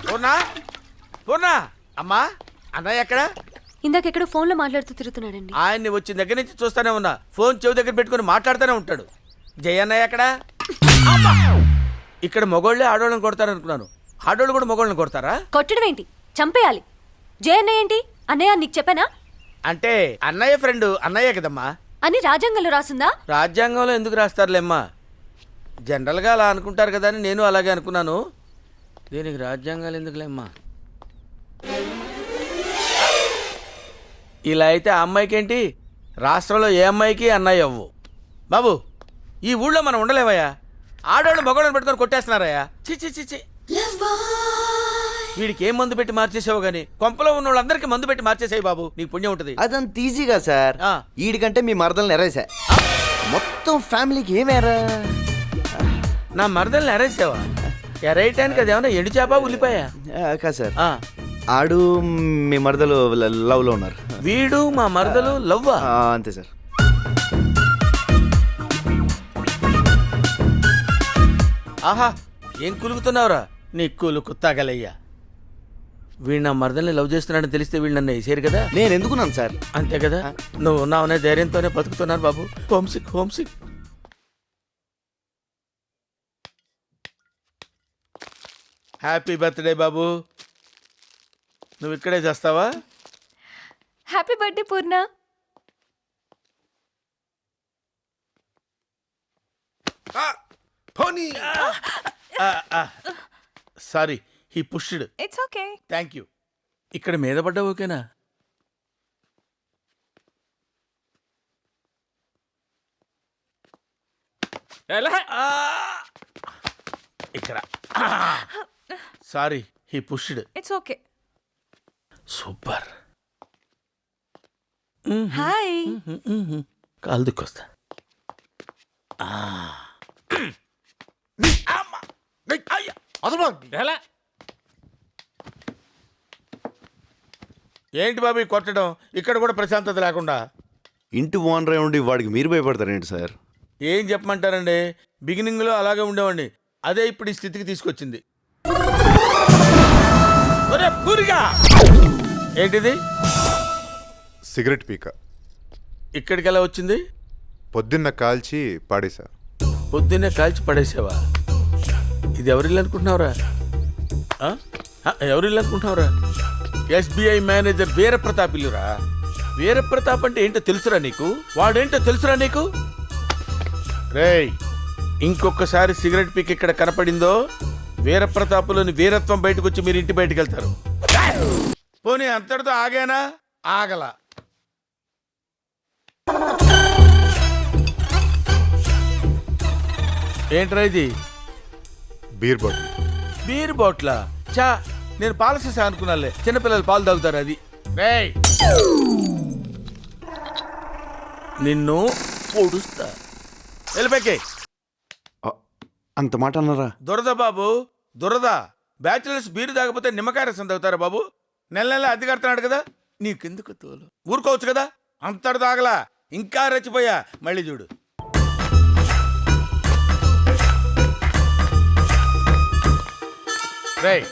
పూర్ణా పూర్ణా అమ్మా అన్నయ్య ఎక్కడ? ఇందాకెక్కడో ఫోన్లో మాట్లాడుతూ తిరుగుతున్నాడండి. ఆయన్ని వచ్చిన దగ్గర నుంచి చూస్తానే ఉన్నా. ఫోన్ చెవి దగ్గర పెట్టుకుని మాట్లాడుతూనే ఉంటాడు. జయ అన్నయ్య ఎక్కడ? ఇక్కడ మగోళ్ళే ఆడోళ్ళని కొడతారనుకున్నాను. ఆడోళ్ళు కూడా మగోళ్ళని కొడతారా? కొట్టడం ఏంటి, చంపేయాలి. జయ అన్నయ్య ఏంటి? అన్నయ్య నీకు చెప్పానా? అంటే అన్నయ్య ఫ్రెండ్ అన్నయ్య కదమ్మా అని రాజ్యాంగంలో రాసుందా? రాజ్యాంగంలో ఎందుకు రాస్తారులేమ్మా, జనరల్గా అలా అనుకుంటారు కదా అని నేను అలాగే అనుకున్నాను. దీనికి రాజ్యాంగాలు ఎందుకులేమ్మా. ఇలా అయితే ఆ అమ్మాయికి ఏంటి, రాష్ట్రంలో ఏ అమ్మాయికి అన్నయ్య అవ్వు. బాబు ఈ ఊళ్ళో మనం ఉండలేవయ్యా. ఆడవాళ్ళు మగవాళ్ళని పెట్టుకొని కొట్టేస్తున్నారయ్యా. చిచ్చి చిచ్చి. వీడికి ఏం మందు పెట్టి మార్చేసావు గానీ కొంపలో ఉన్న వాళ్ళందరికీ మందు పెట్టి మార్చేసాయి బాబు, నీకు పుణ్యం ఉంటుంది. అదంత ఈజీగా సార్. ఈడికంటే మీ మరదల్ని ఎరేసా, మొత్తం ఫ్యామిలీకి ఏమేరా. నా మరదల్ని ఎరేసావా? ఎరేయటానికి అది ఏమన్నా ఎండు చేప ఉల్లిపాయ కాదు సార్. ఆడు మీ మరదలు లవ్ లో ఉన్నారు. వీడు మా మరదలు లవ్వా? అంతే సార్. ఆహా ఏం కులుకుతున్నావురా, నీ కులుకు తగలయ్యా. వీడు నా మరదల్ని లవ్ చేస్తున్నాడని తెలిస్తే వీళ్ళు నన్ను వేసారు కదా. నేను ఎందుకున్నాను సార్? అంతే కదా, నువ్వు ఉన్నావనే ధైర్యంతోనే బతుకుతున్నారు బాబు. Homesick homesick. హ్యాపీ బర్త్డే బాబు. నువ్వు ఇక్కడే చేస్తావా? Happy birthday Purna. Sorry, he pushed. It's okay. Thank you. ఇక్కడ మీద పడ్డా ఓకేనా? ఇక్కడ sorry, he pushed. It's okay. Super. Hi. కాలు దిక్కొస్తా. ఏంటి బాబు కొట్టడం? ఇక్కడ కూడా ప్రశాంతత లేకుండా. ఇంటి ఓనర్ ఉండి వాడికి మీరు భయపడతారేంటి సార్? ఏం చెప్పమంటారండి, బిగినింగ్లో అలాగే ఉండేవాడిని, అదే ఇప్పుడు ఈ స్థితికి తీసుకొచ్చింది. ఏంటిది? సిగరెట్ పీక. ఇక్కడికి ఎలా వచ్చింది? పొద్దున్న కాల్చి పాడేసా. పొద్దున్నే కాల్చి పడేసావా? ఇది ఎవరిల్లు అనుకుంటున్నావురా? ఎవరిల్లు అనుకుంటున్నావురా? ఎస్బీఐ మేనేజర్ వీరప్రతాప్ ఇల్లురా. వీరప్రతాప్ అంటే ఏంటో తెలుసురా నీకు? వాడేంటో తెలుసురా నీకు? రేయ్, ఇంకొకసారి సిగరెట్ పీక్ ఇక్కడ కనపడిందో వీరప్రతాపులోని వీరత్వం బయటకు వచ్చి మీరు ఇంటి బయటకు వెళ్తారు. పోనీ అంతటితో ఆగానా? ఆగల. ఏంట్రా ఇది? Beer bottle. బీర్ బాటిలా? చా, నేను పాల సీసా అనుకున్నాలే, చిన్నపిల్లలు పాలు తాగుతారు అది. రేయ్, నిన్ను పొడుస్తా. వెళ్ళిపోకే. అంత మాట అన్నారా? దురద బాబు, దురద. బ్యాచులర్స్ బీరు తాగపోతే నిమ్మకాయ రసం తాగుతారా బాబు? నెల నెల అద్దె కడుతున్నాడు కదా, నీకెందుకు తోలు? ఊరుకోవచ్చు కదా. అంతటి తాగలా, ఇంకా రెచ్చిపోయా. మళ్ళీ చూడు. రేయ్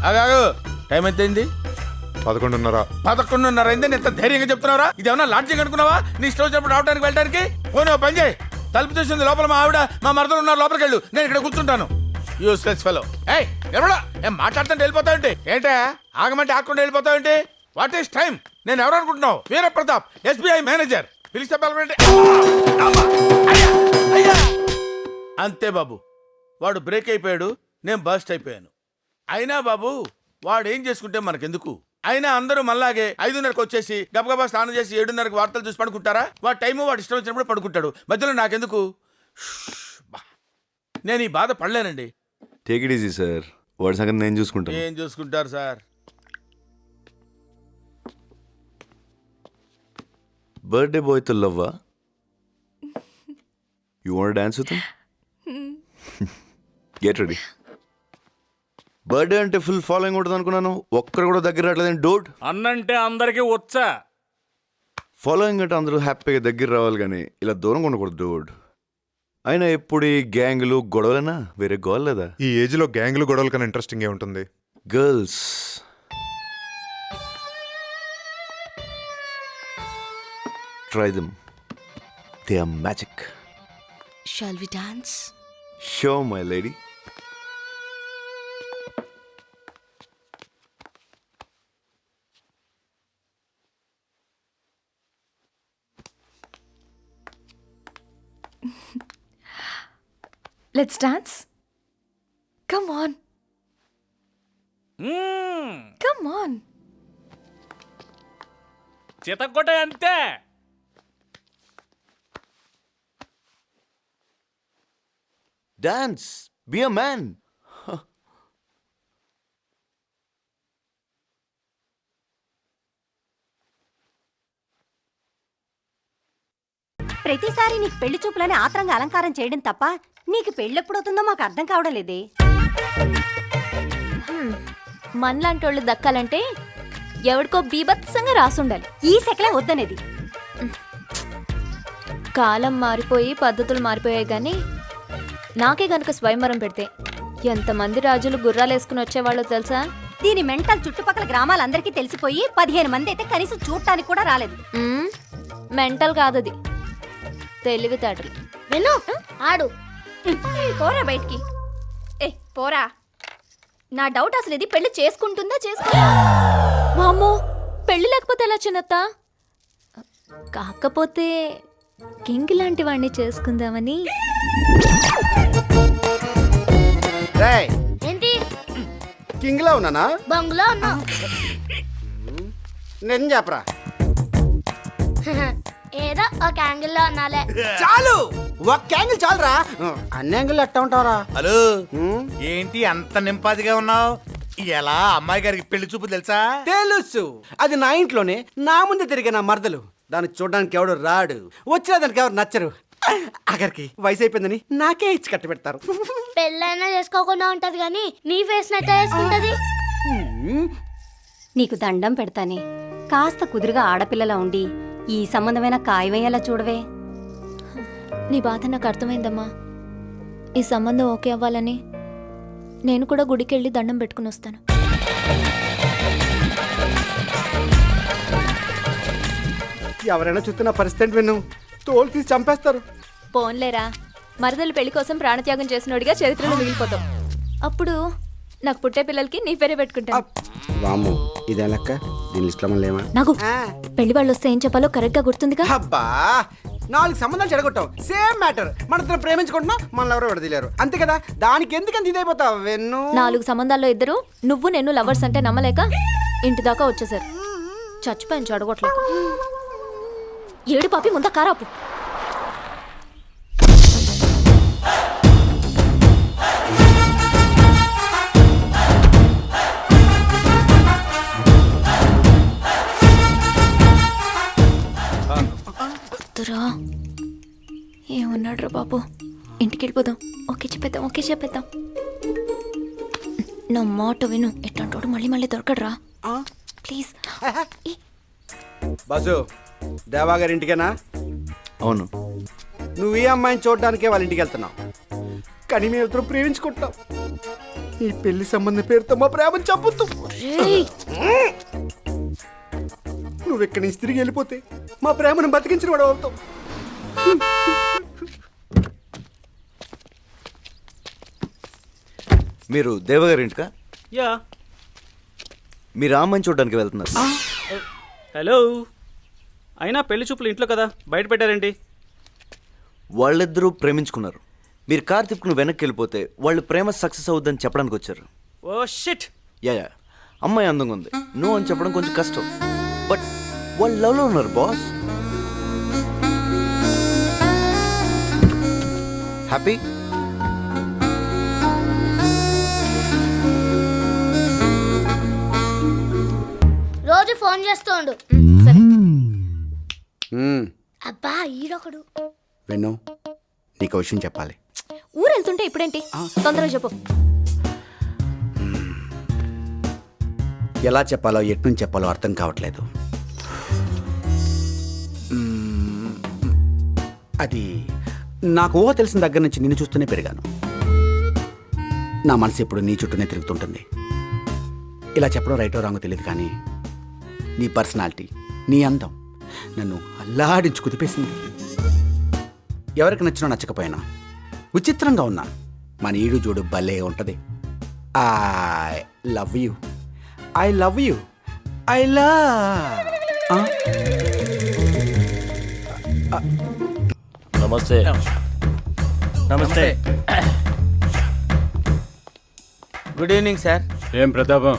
ఆగాగు, టైం ఎంతైంది? 11:30. 11:30 అయింది. ఎంత ధైర్యంగా చెప్తున్నావురా? ఇదేమన్నా లాడ్జింగ్ అనుకున్నావా? నీ ఇష్టం వచ్చినప్పుడు రావడానికి వెళ్ళడానికి? పోనీ పని చేయి, తలుపు చూసింది లోపల మా ఆవిడ మా మరదలు ఉన్నారు, లోపలికి వెళ్ళు, నేను ఇక్కడ కూర్చుంటాను. Useless fellow. ఏయ్ ఎవడా ఏం మాట్లాడుతుంటే వెళ్ళిపోతావంటే? ఏంటే ఆగమంటే ఆగకుండా వెళ్ళిపోతావంటే? What is time? నేను ఎవరు అనుకుంటున్నావు? Veera Pratap, SBI manager. పిలిస్తే పిలవండి. అంతే బాబు, వాడు బ్రేక్ అయిపోయాడు, నేను బస్ట్ అయిపోయాను. అయినా బాబు వాడు ఏం చేసుకుంటే మనకెందుకు? అయినా అందరూ మళ్ళాగే 5:30కి వచ్చేసి గబగబా స్నానం చేసి 7:30కి వార్తలు చూసి పడుకుంటారా? వాడి టైము వాడు ఇష్టం వచ్చినప్పుడు పడుకుంటాడు, మధ్యలో నాకెందుకు? నేను ఈ బాధ పడలేనండి. టేక్ ఇట్ ఈజీ సార్, వాడి సంగతి నేను చూసుకుంటాను. ఏం చూసుకుంటారు సార్? బర్త్డే బాయ్ తో లవ్వా? You want dance with him? Get ready. Birthday అంటే ఫుల్ ఫాలోయింగ్ ఉంటుంది అనుకున్నాను, ఒక్కరు కూడా దగ్గర రావట్లేదని. డోట్ అన్నంటే అందరికీ వచ్చా. ఫాలోయింగ్ అంటే అందరూ హ్యాపీగా దగ్గర రావాలి కానీ ఇలా దూరంగా ఉండకూడదు డోడ్. అయినా ఎప్పుడు ఈ గ్యాంగులు గొడవలైనా వేరే గోల్ లేదా? ఈ ఏజ్ లో గ్యాంగులు గొడవల కన్నా ఇంట్రెస్టింగ్ ఏ ఉంటుంది. Girls try them, they are magic. Shall we dance? Show my lady. Let's dance. Come on. Come on. చితక్కొట్ట అంతే. Dance, be a man. ప్రతిసారి నీకు పెళ్లి చూపులని ఆత్రంగా అలంకారం చేయడం తప్ప నీకు పెళ్ళెప్పుడవుతుందో మాకు అర్థం కావడం లేదే. మనలాంటి వాళ్ళు దక్కాలంటే ఎవడికో బీభత్సంగా రాసుండాలి. ఈ సెకలే వద్దనేది. కాలం మారిపోయి పద్ధతులు మారిపోయాయి కానీ నాకే గనుక స్వయంవరం పెడితే ఎంతమంది రాజులు గుర్రాలేసుకుని వచ్చేవాళ్ళో తెలుసా? దీని మెంటల్ చుట్టుపక్కల గ్రామాలందరికీ తెలిసిపోయి 15 మంది అయితే కనీసం చూడటానికి కూడా రాలేదు. మెంటల్ కాదది, తెలివితేటలు. విను, ఆడు. పోరా బయటికి. ఏ పోరా. నా డౌట్ అసలు ఇది పెళ్లి చేసుకుంటుందా వామ్మో, పెళ్లి లేకపోతే ఎలా చిన్నత్త? కాకపోతే కింగ్ లాంటి వాడిని చేసుకుందామని. ఏంటి కింగ్ లో ఉన్నానా? బంగ్లా ఉన్నా. నేను చెప్పరా. ఏదో ఒక యాంగిల్ లో ఉన్నాలే. చాలు, ఒక్క యాంగిల్ చాలురా. అన్ని యాంగిల్ ఎట్టా ఉంటావరా? హలో, ఏంటి అంత నింపాదిగా ఉన్నావు? ఎలా అమ్మాయి గారికి పెళ్లి చూపు తెలుసా? తెలుసు. అది నా ఇంట్లోనే నా ముందే తిరిగే నా మరదలు. దాన్ని చూడడానికి ఎవడు రాడు, వచ్చినా దానికి ఎవరు నచ్చరు. అక్కడికి వయసు అయిపోయిందని నాకే ఇచ్చి కట్టి పెడతారు. పెళ్ళైనా చేసుకోకుండా ఉంటది కానీ నీ ఫేస్ నెట్ వేసుకుంటది. నీకు దండం పెడతానే, కాస్త కుదురుగా ఆడపిల్లలా ఉండి ఈ సంబంధమైన ఖాయమయ్యేలా చూడవే. నీ బాధ నాకు అర్థమైందమ్మా. ఈ సంబంధం ఓకే అవ్వాలని నేను కూడా గుడికెళ్ళి దండం పెట్టుకుని వస్తాను. ఎవరైనా చూస్తున్న పరిస్థితి విను, తోలు తీసి చంపేస్తారు. పోన్లేరా, మరదలు పెళ్లి కోసం ప్రాణత్యాగం చేసినోడిగా చరిత్రలో మిగిలిపోతాం. అప్పుడు నాకు పుట్టే పిల్లలకి నీ పేరే పెట్టుకుంటాను. వాము, ఇదే లెక్క. దీని లిస్ట్ లో లేమా? నాకు పెళ్లి వాళ్ళు వస్తే ఏం చెప్పాలో కరెక్ట్ గా గుర్తుందిగా. అబ్బా, 4 సంబంధాలు చెడగొట్టావు. Same matter. మన ఇద్దరు ప్రేమించుకుంటున్నాం, మనల్ని ఎవరో విడదీలేరు. అంతే కదా, దానికి ఎందుకంత ఇదైపోతావు? వెన్ను 4 సంబంధాల్లో ఇద్దరు నువ్వు నేను లవర్స్ అంటే నమ్మలేక ఇంటి దాకా వచ్చేసారు. చచ్చిపోయాను చెడగొట్టలేక. ఏడు పాపి ముందా కారాపు. ఏమన్నాడు రా బాబు? ఇంటికి వెళ్ళిపోదాం. ఓకే చెప్పేద్దాం. నా మాట విను, ఎట్లాంటోడు మళ్ళీ దొరకడరా ప్లీజ్. బాసు, దేవా గారి ఇంటికేనా? అవును. నువ్వు ఈ అమ్మాయిని చూడడానికే వాళ్ళ ఇంటికి వెళ్తున్నావు, కానీ మేము ఇద్దరం ప్రేమించుకుంటాం. ఈ పెళ్లి సంబంధం పేరుతో మా ప్రేమను చంపుతూ నువ్వు ఇక్కడి నుంచి తిరిగి వెళ్ళిపోతే మా ప్రేమను బతికించిన వాడు అవుతావు. మీరు దేవగారి ఇంటికా? యా. మీరు అమ్మాయిని చూడడానికి వెళ్తున్నారు. హలో, అయినా పెళ్లి చూపులు ఇంట్లో కదా, బయట పెట్టారేంటి? వాళ్ళిద్దరూ ప్రేమించుకున్నారు. మీరు కార్ తిప్పుకుని వెనక్కి వెళ్ళిపోతే వాళ్ళు ప్రేమ సక్సెస్ అవుద్దని చెప్పడానికి వచ్చారు. Oh shit. యా, అమ్మాయి అందంగా ఉంది, నువ్వు అని చెప్పడం కొంచెం కష్టం. బట్ వాళ్ళు లవ్లో ఉన్నారు బాస్. హ్యాపీ? రోజు ఫోన్ చేస్తూ ఉండు. సరే. అబ్బా ఈడొకడు. వెన్ను, నీకు విషయం చెప్పాలి. ఊరు వెళ్తుంటే ఇప్పుడేంటి? తొందరగా చెప్పు. ఎలా చెప్పాలో ఎట్నుంచి చెప్పాలో అర్థం కావట్లేదు. అది నాకు ఊహ తెలిసిన దగ్గర నుంచి నిన్ను చూస్తూనే పెరిగాను. నా మనసు ఎప్పుడు నీ చుట్టూనే తిరుగుతుంటుంది. ఇలా చెప్పడం రైటో రాంగో తెలియదు కానీ నీ పర్సనాలిటీ, నీ అందం నన్ను అల్లాడించి కుదిపేసింది. ఎవరికి నచ్చినా నచ్చకపోయినా విచిత్రంగా ఉన్నా మన ఈడు జోడు భలే ఉంటుంది. I love you, I love you, I love. నమస్తే. నమస్తే. Good evening sir. ఏం ప్రతాపం,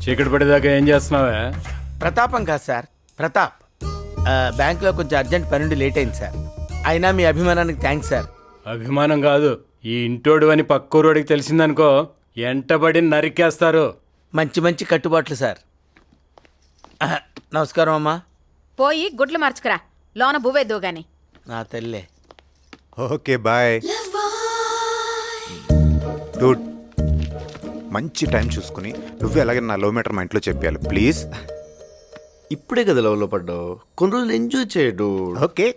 చీకటి పడేదాకా ఏం చేస్తున్నావా? ప్రతాపం కాదు సార్, ప్రతాప్. బ్యాంక్లో కొంచెం అర్జెంట్ పనుండి లేట్ అయింది సార్. అయినా మీ అభిమానానికి థ్యాంక్స్ సార్. అభిమానం కాదు, ఈ ఇంటోడు అని పక్కూరోడికి తెలిసిందనుకో ఎంటబడి నరికేస్తారు. మంచి మంచి కట్టుబాట్లు సార్. నమస్కారం అమ్మా. పోయి గుడ్లు మార్చుకురా, లోన బువ్వేద్దు గాని. నా తల్లే. Okay boy. డూడ్, మంచి టైం చూసుకుని నువ్వు ఎలాగైనా నా లో మీటర్ మా ఇంట్లో చెప్పాలి ప్లీజ్. ఇప్పుడే కదా లవ్లో పడ్డావు, కొన్ని రోజులు ఎంజాయ్ చేయడు. ఓకే.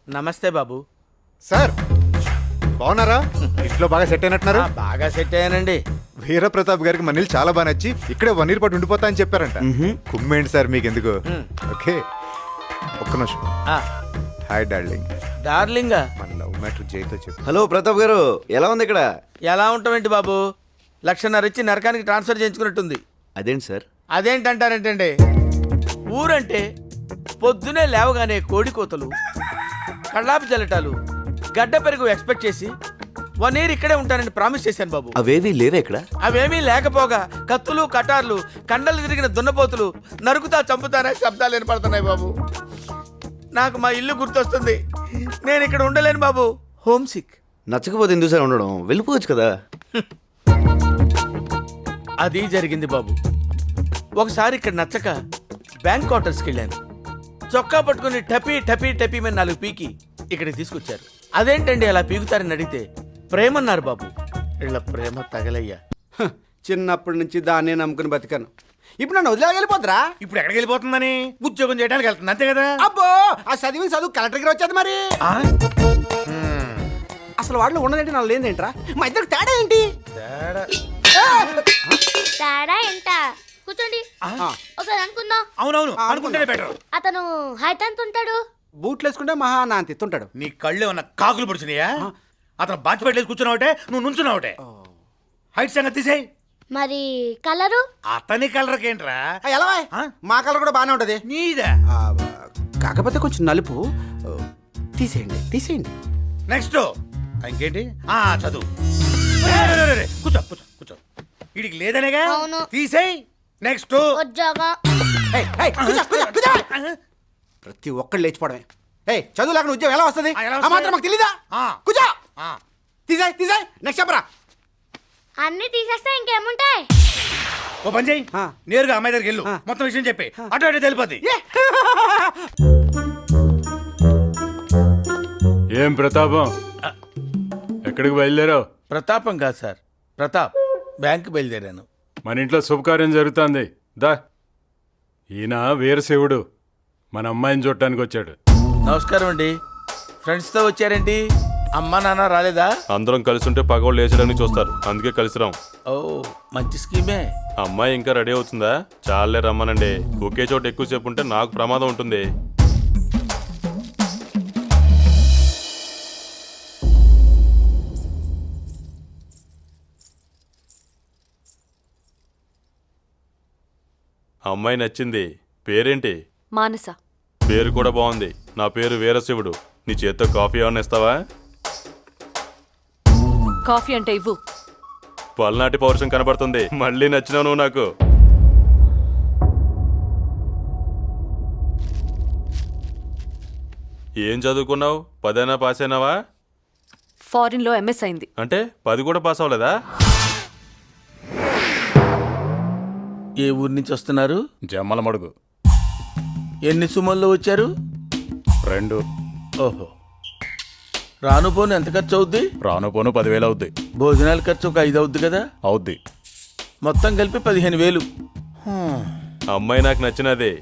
నమస్తే బాబు. సార్ బాగున్నారా? ఇంట్లో బాగా సెట్ అయినట్టున్నారు. బాగా సెట్ అయ్యానండి. వీరప్రతాప్ గారికి మన ఇల్లు చాలా బాగా నచ్చి ఇక్కడే 1 year పాటు ఉండిపోతా అని చెప్పారంట. కుమ్మేంటి సార్ మీకు ఎందుకు. ఓకే ఒక్క నిమిషం. Hi darling. డార్లింగా? మన లవ్ మ్యాటర్ జైతో చెప్పు. హలో ప్రతాప్ గారు, ఎలా ఉంది ఇక్కడ? ఎలా ఉంటామేంటి బాబు, 1,00,000 ఇచ్చి నరకానికి ట్రాన్స్ఫర్ చేయించుకున్నట్టుంది. అదేంటి సార్? అదేంటంటారేంటండి, ఊరంటే పొద్దునే లేవగానే కోడి కోతలు, కళ్ళాపి జల్లటాలు, గడ్డ పెరుగు ఎక్స్పెక్ట్ చేసి 1 year ఇక్కడే ఉంటానని ప్రామిస్ చేశాను బాబు. అవేవి లేవే ఇక్కడ? అవేమీ లేకపోగా కత్తులు కటార్లు, కండలు తిరిగిన దున్నపోతులు, నరుకుతా చంపుతానే శబ్దాలు వినపడుతున్నాయి బాబు. నాకు మా ఇల్లు గుర్తొస్తుంది. నేను ఇక్కడ ఉండలేను బాబు, హోమ్ సిక్. నచ్చకపోతే ఎందుకు సార్ ఉండడం, వెళ్ళిపోవచ్చు కదా. అది జరిగింది బాబు. ఒకసారి ఇక్కడ నచ్చక బ్యాంక్ క్వార్టర్స్కి వెళ్ళాను. చొక్కా పట్టుకుని టపీ టపీ టపీ మీద 4 పీకి ఇక్కడికి తీసుకొచ్చారు. అదేంటండి అలా పీకుతారని అడిగితే ప్రేమన్నారు బాబు. ఇళ్ళ ప్రేమ తగలయ్యా. చిన్నప్పటి నుంచి దాన్నే నమ్ముకుని బతికాను. ఇప్పుడు నన్ను వదిలే వెళ్ళిపోతురా. ఇప్పుడు ఎక్కడికి వెళ్ళిపోతుందని? ఉద్యోగం చేయడానికి వెళ్తుంది అంతే కదా. అబ్బో, ఆ చదివిన చదువు కలెక్టర్ గారు వచ్చేది మరి. అసలు వాడిలో ఉన్నదేంటి, నాకు లేదేంట్రా? మా ఇద్దరికి తేడా ఏంటి? తేడా ఏంట? కూర్చోండి, ఒకసారి అనుకుందాం. అవునవును, అనుకుంటేనే బెటర్. అతను హైట్ ఎంత ఉంటాడు? బూట్లు వేసుకుంటే మహా నా అంత ఎత్తుంటాడు. నీ కళ్ళు ఉన్న కాకులు పొడిచినాయా? అతను బాచి పెట్టలేసి కూర్చున్నావుటే, నువ్వు నుంచున్నావుటే. హైట్ సంగతి తీసేయ్. మరి కలరు? అతని కలర్కేంట్రా? ఎలా మా కలర్ కూడా బాగానే ఉంటది. నీదా? కాకపోతే కొంచెం నలుపు. తీసేయండి తీసేయండి. నెక్స్ట్ ఇంకేంటి? చదువు. కూర్చో కూర్చో కూర్చో. వీడికి లేదనేగా, అవును. తీసేయ్. నెక్స్ట్ ఉద్యోగం. ప్రతి ఒక్కళ్ళు లేచిపోవడమే. చదువు లేకుండా ఉద్యోగం ఎలా వస్తుంది? ఎలా ఆ వస్తుంది? మాత్రం మాకు తెలీదా? కూర్చో. తీసేయ్ తీసేయ్. నెక్స్ట్ చెప్పరా. అన్ని తీసేస్తే ఇంకేముంటాయి? ఓ పని చెయ్యి, నేరుగా అమ్మాయి దగ్గరికి వెళ్ళు, మొత్తం విషయం చెప్పి అటు అటు తెలిపోద్ది. ఏం ప్రతాపం, ఎక్కడికి బయలుదేరావు? ప్రతాపం కాదు సార్, ప్రతాప్. బ్యాంకు బయలుదేరాను. మన ఇంట్లో శుభకార్యం జరుగుతుంది. దా, ఈయన వీరశివుడు, మన అమ్మాయిని చూడటానికి వచ్చాడు. నమస్కారం అండి. ఫ్రెండ్స్తో వచ్చారేంటి? అమ్మా నాన్న రాలేదా? అందరం కలిసి ఉంటే పగవాళ్ళు లేచడానికి చూస్తారు, అందుకే కలిసి రాం. ఓ మంచి స్కీమే. అమ్మాయి ఇంకా రెడీ అవుతుందా? చాలే రమ్మనండి. ఒకే చోట ఎక్కువసేపు ఉంటే నాకు ప్రమాదం ఉంటుంది. అమ్మాయి నచ్చింది. పేరేంటి? మానస. పేరు కూడా బాగుంది. నా పేరు వీరశివుడు. నీ చేత్తో కాఫీ ఏమన్నా ఇస్తావా? కాఫీ అంటే ఇవ్వు. పల్నాటి పౌరుషం కనబడుతుంది. మళ్ళీ నచ్చినావు నువ్వు నాకు. ఏం చదువుకున్నావు? 10 పాస్ అయినావా? ఫారిన్లో ఎంఎస్ అయింది. అంటే 10 కూడా పాస్ అవ్వలేదా? ఏ ఊరు నుంచి వస్తున్నారు? జమ్మల మడుగు. ఎన్ని సుమల్లో వచ్చారు? 2. ఓహో. రాను పోను ఎంత ఖర్చు అవుద్ది? రాను పోను 10,000 అవుద్ది. భోజనాల ఖర్చు ఒక 5 అవుద్ది కదా? అవుద్ది. మొత్తం కలిపి 15,000. అమ్మాయి నాకు నచ్చినది.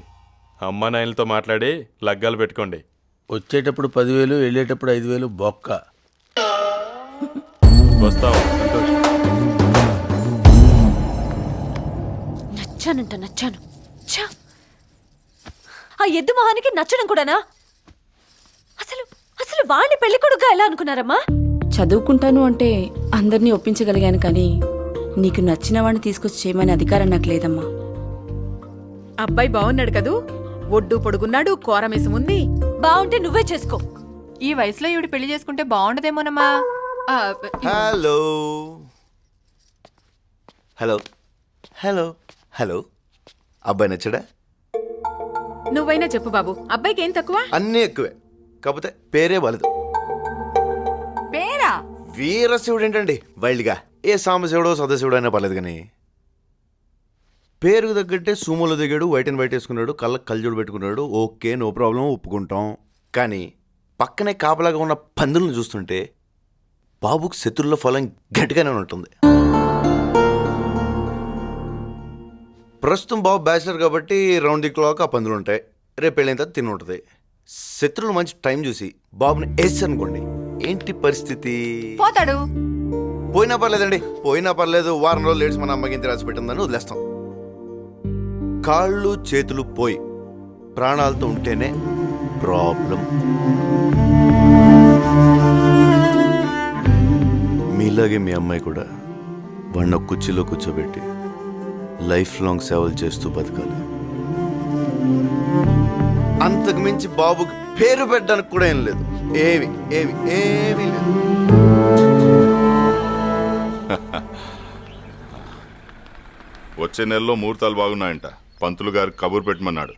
అమ్మా నాయనలతో మాట్లాడి లగ్గాలు పెట్టుకోండి. వచ్చేటప్పుడు 10,000, వెళ్ళేటప్పుడు 5,000 బొక్క. వస్తావు. సంతోష్. నచ్చాను ఛ! ఆ ఎద్దు మొహానికి నచ్చడం కూడానా? అసలు అసలు వాడిని పెళ్లి కొడుకుగా ఎలా అనుకున్నారమ్మా? చదువుకుంటాను అంటే అందరినీ ఒప్పించగలిగాను కానీ నీకు నచ్చిన వాడిని తీసుకొచ్చి చేయమని అధికారం నాకు లేదమ్మా. అబ్బాయి బాగున్నాడు కదూ, ఒడ్డు పొడుగున్నాడు, కోరమేసం ఉంది. బాగుంటే నువ్వే చేసుకో. ఈ వయసులో ఈవిడ పెళ్లి చేసుకుంటే బాగుండదేమోనమ్మా. హలో హలో హలో హలో అబ్బాయి నచ్చడా? నువ్వైనా చెప్పు బాబు, అబ్బాయికి ఏం తక్కువ? అన్నీ ఎక్కువే, కాకపోతే పేరే వలదు. పేరా? వీరశివుడు ఏంటండి వైల్డ్గా, ఏ సాంబశివుడో సదాశివుడు అయినా పర్లేదు కానీ పేరుకు తగ్గట్టే సూమోలో దిగాడు, వైట్ అండ్ వైట్ వేసుకున్నాడు, కళ్ళకు కళ్ళజోడు పెట్టుకున్నాడు, ఓకే నో ప్రాబ్లం, ఒప్పుకుంటాం. కానీ పక్కనే కాపలాగా ఉన్న పందులను చూస్తుంటే బాబుకు శత్రుల్లో ఫలం గట్టిగానే ఉంటుంది. ప్రస్తుతం బాబు బ్యాచిలర్ కాబట్టి రౌండ్ ది క్లాక్ ఆ పందులు ఉంటాయి, రేపు వెళ్ళిన తర్వాత తిని ఉంటుంది. శత్రువులు మంచి టైం చూసి బాబుని వేసి అనుకోండి, ఏంటి పరిస్థితి? పోతాడు. పోయినా పర్లేదండి, పోయినా పర్లేదు, వారం రోజులు లేట్స్ మన అమ్మకి ఇంత రాసి పెట్టిందని వదిలేస్తాం. కాళ్ళు చేతులు పోయి ప్రాణాలతో ఉంటేనే ప్రాబ్లం. మీలాగే మీ అమ్మాయి కూడా వాడిని ఒక కుర్చీలో కూర్చోబెట్టి లైఫ్ లాంగ్ సేవలు చేస్తూ బతకాలి. అంతకు మించి బాబుకి పేరు పెట్టడానికి కూడా ఏం లేదు, ఏమి ఏమి ఏమీ లేదు. వచ్చే నెలలో ముహూర్తాలు బాగున్నాయంట, పంతులు గారు కబురు పెట్టమన్నాడు.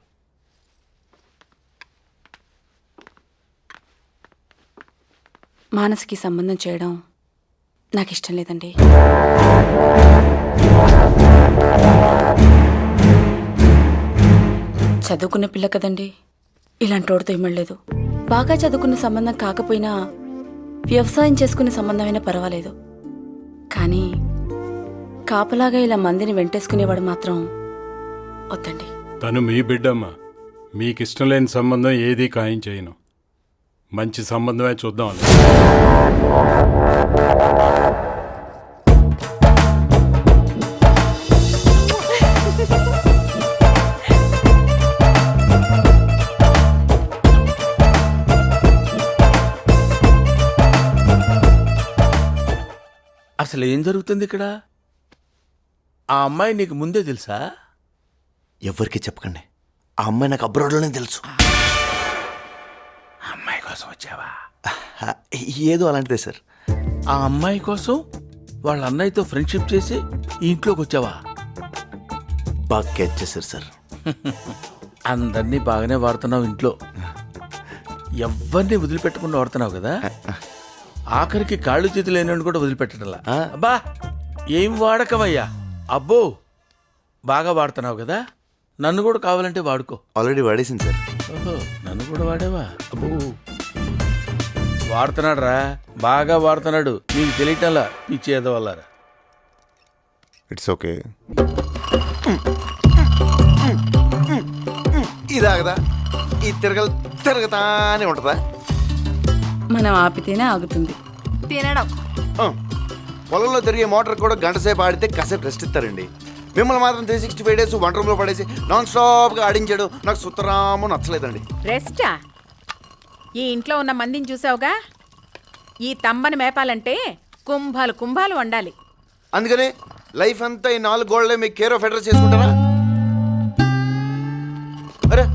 మానసికి సంబంధం చేయడం నాకు ఇష్టం లేదండి. చదువుకున్న పిల్ల కదండి, ఇలాంటి వాడితో ఇమ్మలేదు. బాగా చదువుకున్న సంబంధం కాకపోయినా వ్యవసాయం చేసుకునే సంబంధమైనా పర్వాలేదు, కానీ కాపలాగా ఇలా మందిని వెంటేసుకునేవాడు మాత్రం వద్దండి. తను మీ బిడ్డమ్మా, మీకిష్టం లేని సంబంధం ఏదీ ఖాయం చేయను. మంచి సంబంధమే చూద్దాం. అసలు ఏం జరుగుతుంది ఇక్కడ? ఆ అమ్మాయి నీకు ముందే తెలుసా? ఎవరికి చెప్పకండి, ఆ అమ్మాయి నాకు అబ్రాడ్లోనే తెలుసు. అమ్మాయి కోసం వచ్చావా? ఏదో అలాంటిదే సార్. ఆ అమ్మాయి కోసం వాళ్ళ అన్నయ్యతో ఫ్రెండ్షిప్ చేసి ఈ ఇంట్లోకి వచ్చావా? బాగా క్యాచ్ చేశారు సార్. అందరినీ బాగానే వాడుతున్నావు ఇంట్లో, ఎవరిని వదిలిపెట్టకుండా వాడుతున్నావు కదా. ఆఖరికి కాళ్ళు చేతులు లేని కూడా వదిలిపెట్టడంలా. అబ్బా ఏం వాడకమయ్యా, అబ్బో బాగా వాడుతున్నావు కదా. నన్ను కూడా కావాలంటే వాడుకో. ఆల్రెడీ వాడేసింది సార్. ఓహో, నన్ను కూడా వాడేవా? అబ్బో వాడుతున్నాడు రా, బాగా వాడుతున్నాడు, నీకు తెలియటంలా పిచ్చి ఎదవల్లారా. It's okay. ఇదాగదా ఈ తిరగతానే ఉంటుందా? మనం ఆపితేనే ఆగుతుంది. తినడం. పొలంలో తిరిగే మోటార్ కూడా గంట సేపు ఆడితే కాసేపు రెస్ట్ ఇస్తారండి. మిమ్మల్ని మాత్రం 365 డేస్ వంట రూమ్లో పడేసి నాన్ స్టాప్గా ఆడించాడు, నాకు సుతరాము నచ్చలేదండి. రెస్టా? ఈ ఇంట్లో ఉన్న మందిని చూసావుగా, ఈ తంబని మేపాలంటే కుంభాలు కుంభాలు వండాలి. అందుకని లైఫ్ అంతా ఈ 4 గోళ్లే మీకు కేర్ ఆఫ్ అడ్రస్ చేసుకుంటారా? అరే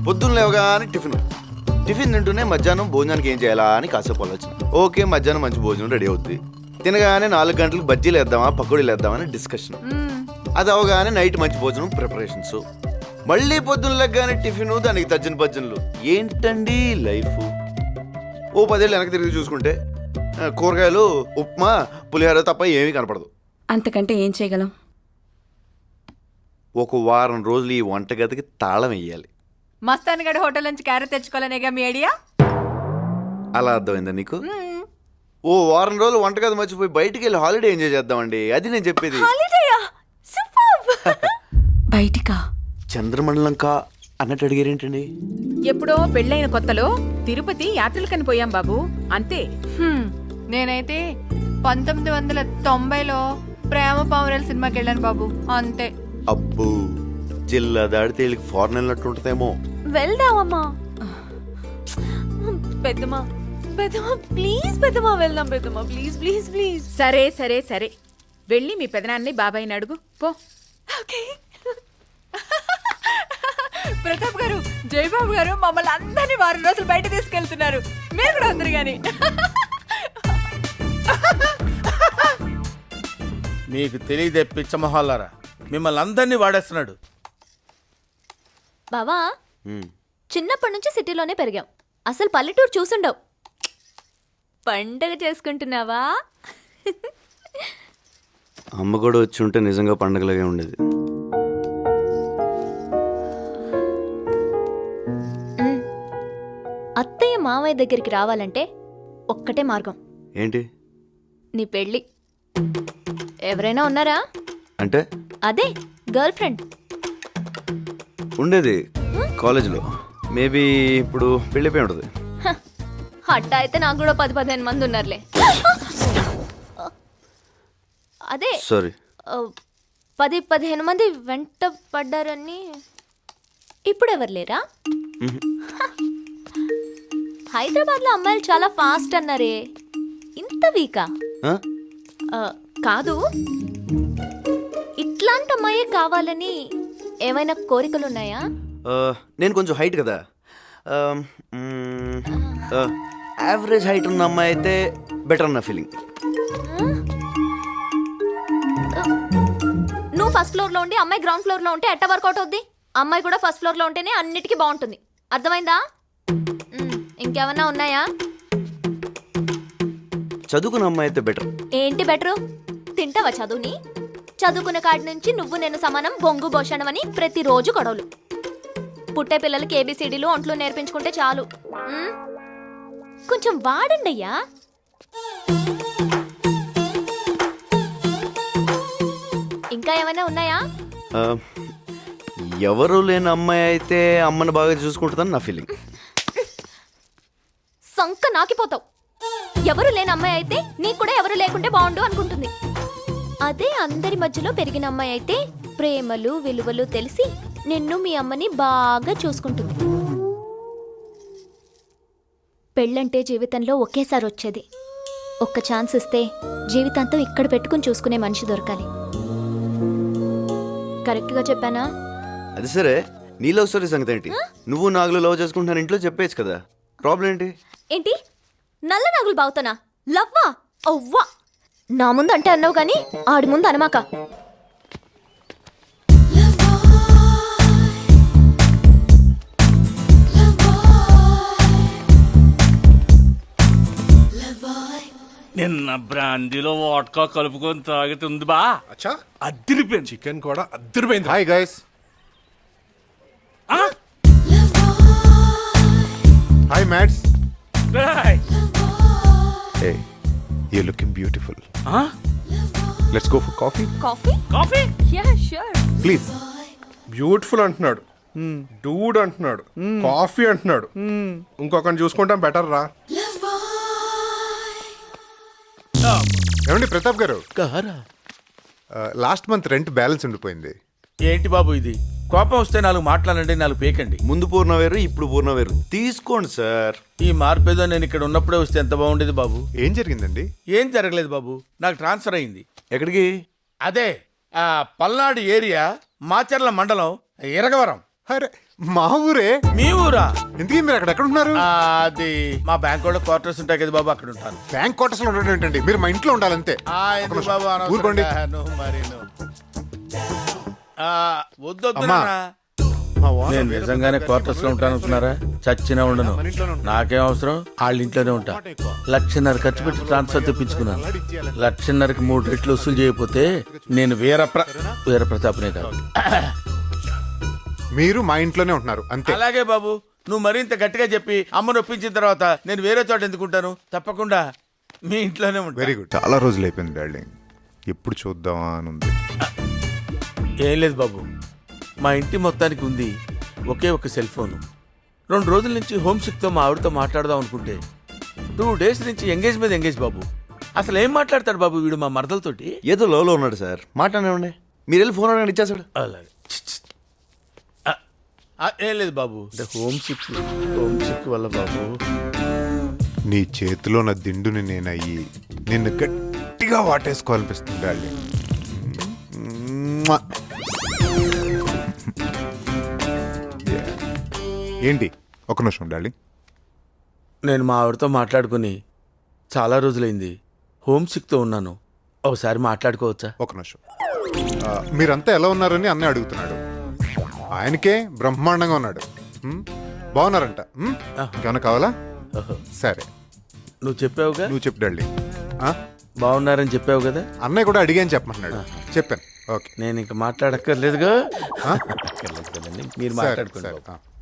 పొద్దున్న లేవగానే టిఫిన్ తింటూనే మధ్యాహ్నం భోజనానికి ఏం చేయాలా అని కాసేపు ఆలోచన. ఓకే, మధ్యాహ్నం మంచి భోజనం రెడీ అవుద్ది. తినగానే 4 గంటలకు బజ్జీలు వేద్దామా పకోడీలు వేద్దామని డిస్కషన్. అది అవగానే నైట్ మంచి భోజనం ప్రిపరేషన్స్. మళ్ళీ పొద్దున్న లెగ్గానే టిఫిన్, దానికి తజ్జన భజ్జనలు. ఏంటండి లైఫ్? ఓ 10 ఏళ్ళు వెనక్కి తిరిగి చూసుకుంటే కూరగాయలు, ఉప్మా, పులిహోర తప్ప ఏమీ కనపడదు. అంతకంటే ఏం చేయగలం? ఒక వారం రోజులు ఈ వంటగదికి తాళం వేయాలి. మస్తాన్గఢ్ హోటల్ నుంచి క్యారెట్ తెచ్చుకోవాలనేగా మీ ఐడియా? అలా అర్థమైందా నీకు? ఓ వారం రోజులు వంటగది మర్చిపోయి బయటికి వెళ్ళి హాలిడే ఎంజాయ్ చేద్దామండి, అది నేను చెప్పేది. బయటికా? చంద్రమండలంకా అన్నట్టు అడిగారేంటండి? ఎప్పుడో పెళ్ళైన కొత్తలో తిరుపతి యాత్రలకని పోయాం బాబు, అంతే. నేనైతే 1990లో ప్రేమ పావురాల సినిమాకి వెళ్ళాను బాబు, అంతే. అబ్బో జిల్లా దాడితే వీళ్ళకి ఫారెన్ వెళ్ళినట్టు ఉంటుందేమో. వెళ్దామమ్మా. పెద్దమ్మా పెద్దమ్మా ప్లీజ్ పెద్దమ్మా వెళ్దాం పెద్దమ్మా ప్లీజ్ ప్లీజ్ ప్లీజ్. సరే సరే సరే, వెళ్ళి మీ పెదనాన్ని బాబాయ్ని అడుగు పో. ఓకే. ప్రతాప్ గారు, జయబాబు గారు మమ్మల్ని అందరినీ 4 రోజులు బయట తీసుకెళ్తున్నారు. మీరు కూడా అందరు గాని. మీకు తెలియదే పిచ్చమొహాలారా, మిమ్మల్ని అందరినీ వాడేస్తున్నాడు. బావా, చిన్నప్పటి నుంచి సిటీలోనే పెరిగాం. అసలు పల్లెటూరు చూసుండవు. పండగ చేసుకుంటున్నావా? అమ్మ కూడా వచ్చి ఉంటే నిజంగా పండగలాగే ఉండేది. అత్తయ్య మామయ్య దగ్గరికి రావాలంటే ఒక్కటే మార్గం. ఏంటి? నీ పెళ్ళి. ఎవరైనా ఉన్నారా? అంటే అదే గర్ల్ ఫ్రెండ్ ఉండేది కాలేజీలో. మేబీ ఇప్పుడు పెళ్ళిపోయి ఉంటుంది. అట్ట అయితే నాకు కూడా 10-15 మంది ఉన్నారులే. అదే సారీ, 10-15 మంది వెంట పడ్డారని. ఇప్పుడు ఎవరు లేరా? హైదరాబాద్లో అమ్మాయిలు చాలా ఫాస్ట్ అన్నారే, ఇంత వీకా? కాదు, ఇట్లాంటి అమ్మాయే కావాలని ఏమైనా కోరికలు ఉన్నాయా? నేను కొంచెం హైట్ కదా, యావరేజ్ హైట్ ఉన్న అమ్మాయి అయితే బెటర్ అన్న ఫీలింగ్. నువ్వు ఫస్ట్ ఫ్లోర్లో ఉండి అమ్మాయి గ్రౌండ్ ఫ్లోర్లో ఉంటే ఎట్ట వర్కౌట్ అవుద్ది? అమ్మాయి కూడా ఫస్ట్ ఫ్లోర్లో ఉంటేనే అన్నిటికీ బాగుంటుంది. అర్థమైందా? ఇంకేమన్నా ఉన్నాయా? చదువుకున్న అమ్మాయి అయితే బెటర్. ఏంటి బెటరు? తింటావా చదువుని? చదువుకున్న కాడి నుంచి నువ్వు నేను సమానం, బొంగు భోషణం అని ప్రతిరోజు గొడవలు. పుట్టే పిల్లలకి ఏబిసిడీలు ఒంట్లో నేర్పించుకుంటే చాలు. కొంచెం వాడండి అయ్యా. ఇంకా ఏమైనా ఉన్నాయా? ఎవరు లేని అమ్మాయి అయితే అమ్మని బాగా చూసుకుంటుందని నా ఫీలింగ్. సంక నాకిపోతావు. ఎవరు లేని అమ్మాయి అయితే నీకు కూడా ఎవరు లేకుంటే బాగుండు అనుకుంటుంది. అదే అందరి మధ్యలో పెరిగిన అమ్మాయి అయితే ప్రేమలు విలువలు తెలిసి నిన్ను మీ అమ్మని బాగా చూసుకుంటుంది. పెళ్ళంటే జీవితంలో ఒకేసారి వచ్చేది. ఒక్క ఛాన్స్ ఇస్తే జీవితాంతం ఇక్కడ పెట్టుకుని చూసుకునే మనిషి దొరకాలి. కరెక్ట్గా చెప్పానా? అది సరే, నీ లవ్ స్టోరీ సంగతి ఏంటి? నువ్వు నాగులు లవ్ చేసుకుంటున్నాను ఇంట్లో చెప్పేచ్చు కదా, ప్రాబ్లం ఏంటి? ఏంటి నల్ల నాగులు బావుతానా? లవ్వా? అవ్వా, నా ముందు అంటే అన్నావు కానీ ఆడి ముందు అనమాక. నిన్న బ్రాందీలో వాట్కా కలుపుకొని తాగుతుంది బా. అచ్చా, అద్దరిపోయింది. చికెన్ కూడా అద్దరిపోయింది. Hi guys. Hi mates. Hey, you're looking beautiful. Let's go for coffee. Coffee? Yeah sure. Please. Beautiful అంటున్నాడు, డూడ్ అంటున్నాడు, కాఫీ అంటున్నాడు. ఇంకొకరిని చూసుకుంటాం బెటర్ రా. ఏమండి ప్రతాప్ గారు, లాస్ట్ మంత్ రెంట్ బ్యాలెన్స్ ఉండిపోయింది. ఏంటి బాబు ఇది? కోపం వస్తే 4 మాట్లాడండి, 4 పేకండి. ముందు పూర్ణ వేరు, ఇప్పుడు పూర్ణ వేరు. తీసుకోండి సార్. ఈ మార్పేదో నేను ఇక్కడ ఉన్నప్పుడే వస్తే ఎంత బాగుండేది బాబు. ఏం జరిగిందండి? ఏం జరగలేదు బాబు, నాకు ట్రాన్స్ఫర్ అయింది. ఎక్కడికి? అదే పల్నాడు ఏరియా, మాచర్ల మండలం, ఇరగవరం. అరే మా ఊరే. మీ ఊరా? ఎందుకు మీరు అక్కడ ఎక్కడ ఉన్నారు? అది మా బ్యాంక్ వాళ్ళ క్వార్టర్స్ ఉంటాయి కదా బాబు, అక్కడ ఉంటాను. బ్యాంక్ క్వార్టర్స్ లో ఉండడం ఏంటండి? మీరు మా ఇంట్లో ఉండాలంతే. ఎందుకు బాబు ఊరుకోండి. వద్దొద్దు. నేను నిజంగానే క్వార్టర్స్ లో ఉంటాను అనుకున్నారా? చచ్చినా ఉండను, నాకేం అవసరం. వాళ్ళ ఇంట్లోనే ఉంటా. 1,50,000 ఖర్చు పెట్టి ట్రాన్స్ఫర్ తెప్పించుకున్నాను. 1,50,000కి 3 రెట్లు వసూలు చేయకపోతే నేను వీర ప్రతాప్నే కాదు. మీరు మా ఇంట్లోనే ఉంటున్నారు అంతే. అలాగే బాబు, నువ్వు మరింత గట్టిగా చెప్పి అమ్మను ఒప్పించిన తర్వాత నేను వేరే చోట ఎందుకుంటాను. తప్పకుండా మీ ఇంట్లోనే ఉంటాను. Very good. చాలా రోజులు అయిపోయింది డార్లింగ్, ఎప్పుడు చూద్దామా అని ఉంది. ఏం లేదు బాబు, మా ఇంటి మొత్తానికి ఉంది ఒకే ఒక సెల్ ఫోను. 2 రోజుల నుంచి హోమ్ సిక్తో మా ఆవిడతో మాట్లాడదాం అనుకుంటే 2 డేస్ నుంచి ఎంగేజ్ మీద ఎంగేజ్ బాబు. అసలు ఏం మాట్లాడతాడు బాబు వీడు మా మరదలతోటి? ఏదో లోలో ఉన్నాడు సార్, మాట్లాడండి. మీరు వెళ్ళి ఫోన్ అడగండి ఇచ్చేస్తాడు. అలాగే ఏం లేదు బాబు, అంటే హోమ్ సిక్ వల్ల బాబు. నీ చేతిలో నా దిండుని నేనయ్యి నిన్ను గట్టిగా వాటేసుకోవాలనిపిస్తుంది డార్లింగ్. Yeah. ఏంటి ఒక నిమిషం డార్లింగ్. నేను మా ఆవిడతో మాట్లాడుకుని చాలా రోజులైంది. హోమ్ సిక్తో ఉన్నాను. ఒకసారి మాట్లాడుకోవచ్చా? ఒక నిమిషం. మీరంతా ఎలా ఉన్నారని అన్నయ్య అడుగుతున్నాడు. ఆయనకే బ్రహ్మాండంగా ఉన్నాడు. బాగున్నారంట. ఇంకేమైనా కావాలా? సరే నువ్వు చెప్పావుగా. నువ్వు చెప్పు డార్లింగ్. బాగున్నారని చెప్పావు కదా. అన్నయ్య కూడా అడిగాని చెప్పమన్నాడు. చెప్పాను. ఓకే, నేను ఇంకా మాట్లాడక్కర్లేదుగా. అక్కర్లేదు కదండి, మీరు సరే, మాట్లాడుకోండి సరే. బాబు.